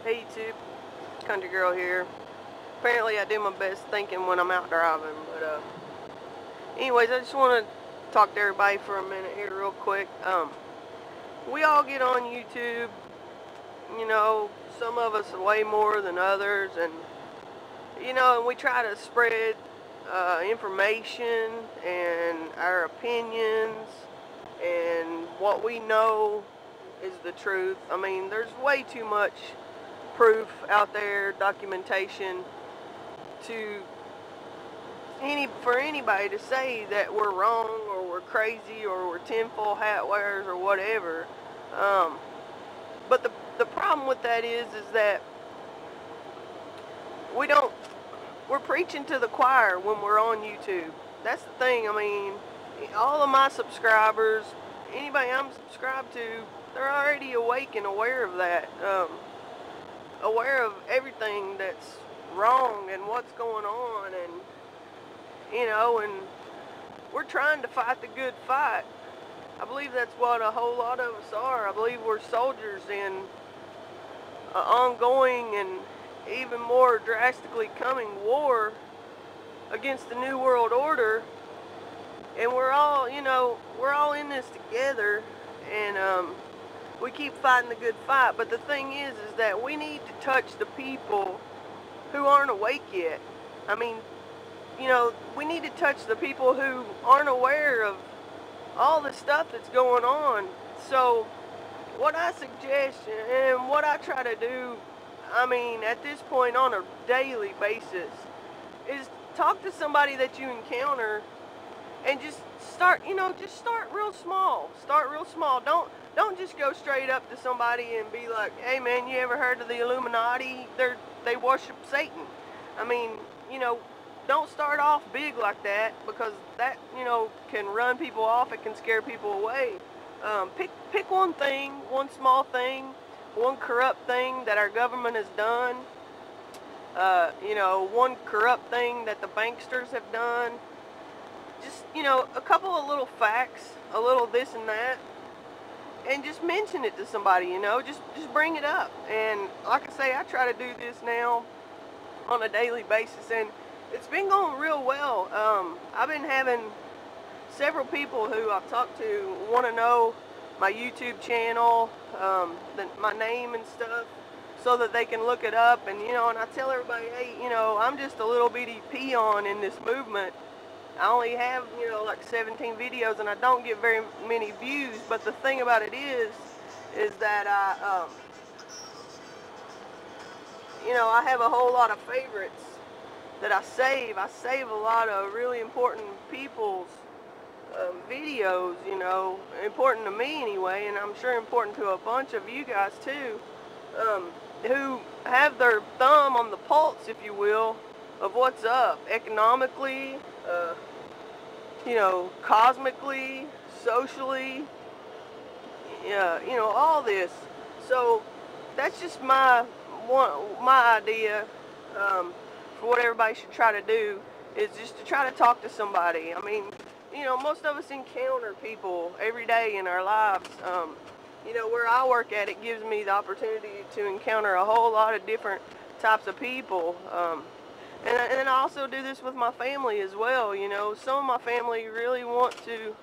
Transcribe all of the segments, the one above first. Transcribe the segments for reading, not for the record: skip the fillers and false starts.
Hey YouTube, Country Girl here. Apparently I do my best thinking when I'm out driving, but anyways, I just want to talk to everybody for a minute here real quick. We all get on YouTube, you know, some of us way more than others, and and we try to spread information and our opinions and what we know is the truth. I mean, there's way too much proof out there, documentation to for anybody to say that we're wrong or we're crazy or we're tinfoil hat wearers or whatever. But the problem with that is that we're preaching to the choir when we're on YouTube. That's the thing. I mean, all of my subscribers, anybody I'm subscribed to, they're already awake and aware of that. Aware of everything that's wrong and what's going on, and and we're trying to fight the good fight. I believe that's what a whole lot of us are. I believe we're soldiers in an ongoing and even more drastically coming war against the New World Order, and we're all in this together, and we keep fighting the good fight. But the thing is that we need to touch the people who aren't awake yet. I mean, we need to touch the people who aren't aware of all the stuff that's going on. So what I suggest and what I try to do, I mean, at this point on a daily basis, is talk to somebody that you encounter and just start real small. Start real small. Don't just go straight up to somebody and be like, "Hey man, you ever heard of the Illuminati? They worship Satan." I mean, don't start off big like that, because that, can run people off. It can scare people away. Pick one thing, one small thing, one corrupt thing that our government has done. One corrupt thing that the banksters have done. Just, a couple of little facts, a little this and that, and just mention it to somebody, just bring it up. And like I say, I try to do this now on a daily basis, and it's been going real well. I've been having several people who I've talked to want to know my YouTube channel, my name and stuff, so that they can look it up. And and I tell everybody, hey, I'm just a little bitty peon in this movement. I only have like 17 videos, and I don't get very many views. But the thing about it is that I have a whole lot of favorites that I save. I save a lot of really important people's videos, important to me anyway, and I'm sure important to a bunch of you guys too, who have their thumb on the pulse, if you will, of what's up economically, cosmically, socially, all this. So that's just my idea for what everybody should try to do, is just to try to talk to somebody. I mean, most of us encounter people every day in our lives. Where I work at, it gives me the opportunity to encounter a whole lot of different types of people. And I also do this with my family as well. Some of my family really want to,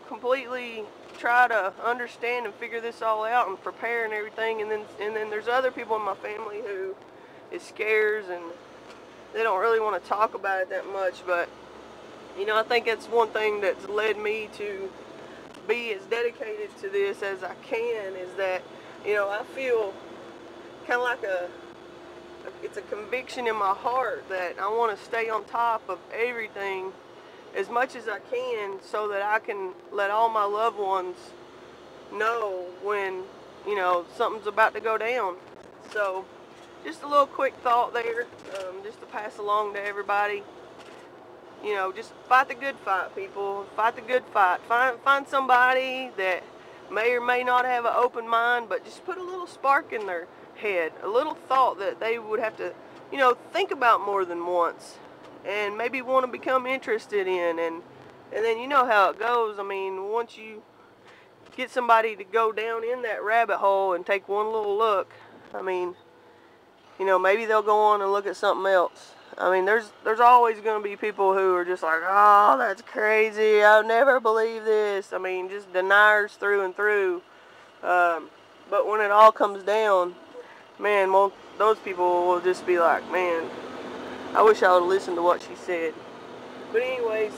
completely try to understand and figure this all out and prepare and everything. And then there's other people in my family who it scares, and they don't really want to talk about it that much. But I think that's one thing that's led me to be as dedicated to this as I can, is that I feel kind of like it's a conviction in my heart that I want to stay on top of everything as much as I can, so that I can let all my loved ones know when something's about to go down. So just a little quick thought there, just to pass along to everybody. Just fight the good fight, people. Fight the good fight. Find somebody that may or may not have an open mind, but just put a little spark in their head, a little thought that they would have to, think about more than once, and maybe want to become interested in. And then you know how it goes. I mean, once you get somebody to go down in that rabbit hole and take one little look, I mean, you know, maybe they'll go on and look at something else. I mean, there's always going to be people who are just like, oh, that's crazy, I'll never believe this. I mean, just deniers through and through. But when it all comes down, man, well, those people will just be like, man, I wish I would have listened to what she said. But anyways,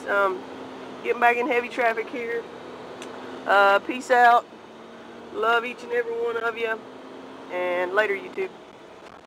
getting back in heavy traffic here. Peace out. Love each and every one of you. And later, YouTube.